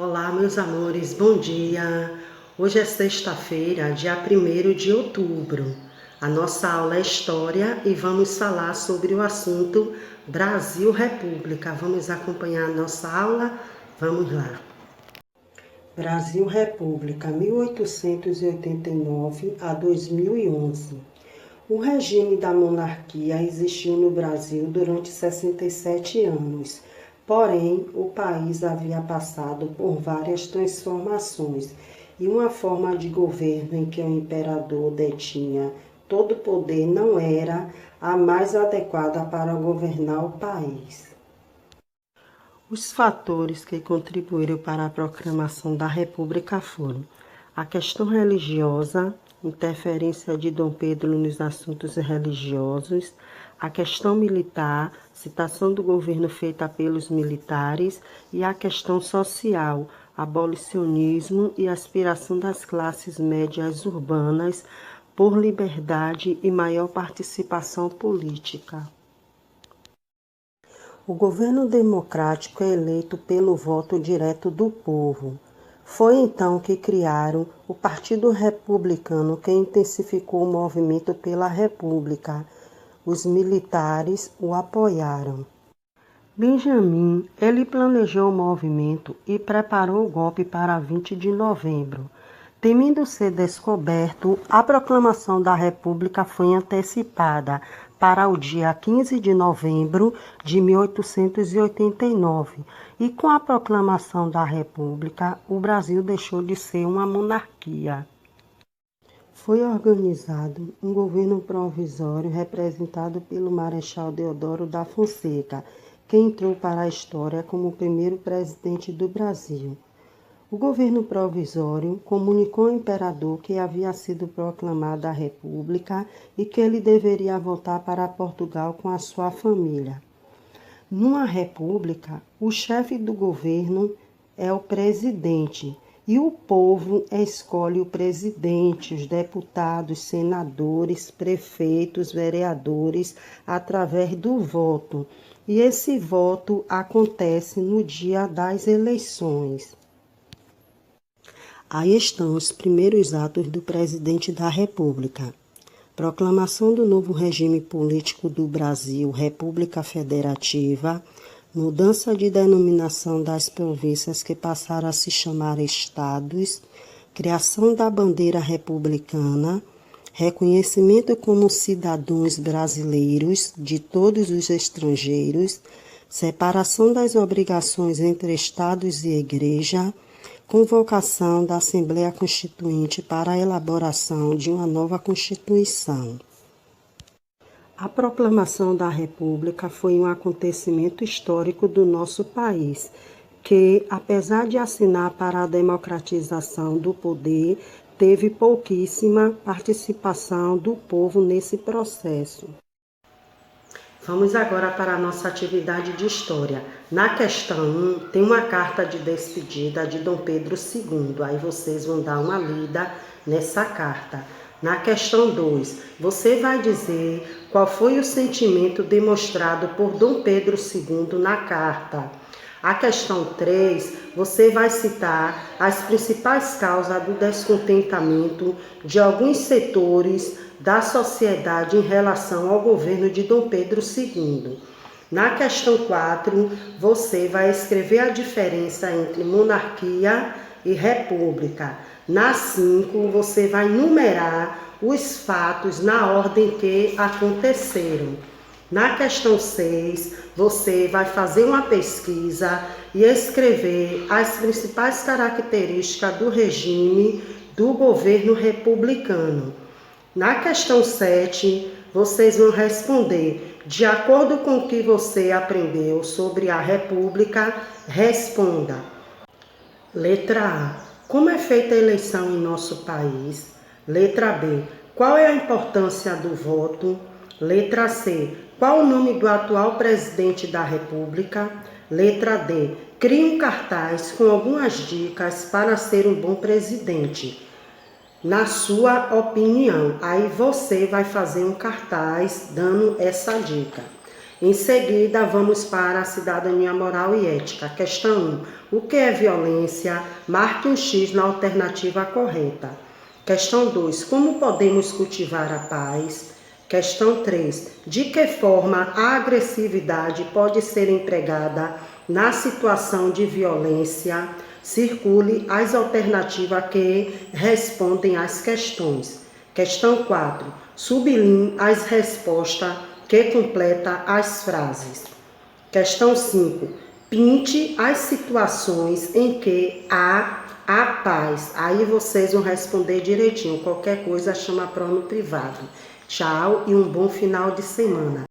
Olá, meus amores, bom dia! Hoje é sexta-feira, dia 1º de outubro. A nossa aula é História e vamos falar sobre o assunto Brasil República. Vamos acompanhar a nossa aula? Vamos lá! Brasil República, 1889 a 2011. O regime da monarquia existiu no Brasil durante 67 anos. Porém, o país havia passado por várias transformações e uma forma de governo em que o imperador detinha todo o poder não era a mais adequada para governar o país. Os fatores que contribuíram para a proclamação da República foram a questão religiosa, interferência de Dom Pedro nos assuntos religiosos, a questão militar, citação do governo feita pelos militares, e a questão social, abolicionismo e aspiração das classes médias urbanas por liberdade e maior participação política. O governo democrático é eleito pelo voto direto do povo. Foi então que criaram o Partido Republicano, que intensificou o movimento pela República. Os militares o apoiaram. Benjamin, ele planejou o movimento e preparou o golpe para 20 de novembro. Temendo ser descoberto, a proclamação da República foi antecipada para o dia 15 de novembro de 1889. E com a proclamação da República, o Brasil deixou de ser uma monarquia. Foi organizado um governo provisório representado pelo Marechal Deodoro da Fonseca, que entrou para a história como o primeiro presidente do Brasil. O governo provisório comunicou ao imperador que havia sido proclamada a República e que ele deveria voltar para Portugal com a sua família. Numa república, o chefe do governo é o presidente e o povo escolhe o presidente, os deputados, senadores, prefeitos, vereadores, através do voto. E esse voto acontece no dia das eleições. Aí estão os primeiros atos do presidente da República. Proclamação do novo regime político do Brasil, República Federativa, mudança de denominação das províncias que passaram a se chamar estados, criação da bandeira republicana, reconhecimento como cidadãos brasileiros de todos os estrangeiros, separação das obrigações entre estados e igreja, convocação da Assembleia Constituinte para a elaboração de uma nova Constituição. A proclamação da República foi um acontecimento histórico do nosso país, que, apesar de assinar para a democratização do poder, teve pouquíssima participação do povo nesse processo. Vamos agora para a nossa atividade de história. Na questão 1, tem uma carta de despedida de Dom Pedro II. Aí vocês vão dar uma lida nessa carta. Na questão 2, você vai dizer qual foi o sentimento demonstrado por Dom Pedro II na carta. A questão 3, você vai citar as principais causas do descontentamento de alguns setores da sociedade em relação ao governo de Dom Pedro II. Na questão 4, você vai escrever a diferença entre monarquia e república. Na 5, você vai numerar os fatos na ordem que aconteceram. Na questão 6, você vai fazer uma pesquisa e escrever as principais características do regime do governo republicano. Na questão 7, vocês vão responder, de acordo com o que você aprendeu sobre a República, responda. Letra A. Como é feita a eleição em nosso país? Letra B. Qual é a importância do voto? Letra C. Qual o nome do atual presidente da República? Letra D. Crie um cartaz com algumas dicas para ser um bom presidente. Na sua opinião, aí você vai fazer um cartaz dando essa dica. Em seguida, vamos para a cidadania moral e ética. Questão 1. O que é violência? Marque um X na alternativa correta. Questão 2. Como podemos cultivar a paz? Questão 3. De que forma a agressividade pode ser empregada na situação de violência? Circule as alternativas que respondem às questões. Questão 4. Sublinhe as respostas que completa as frases. Questão 5. Pinte as situações em que há a paz. Aí vocês vão responder direitinho. Qualquer coisa chama pró no privado. Tchau e um bom final de semana.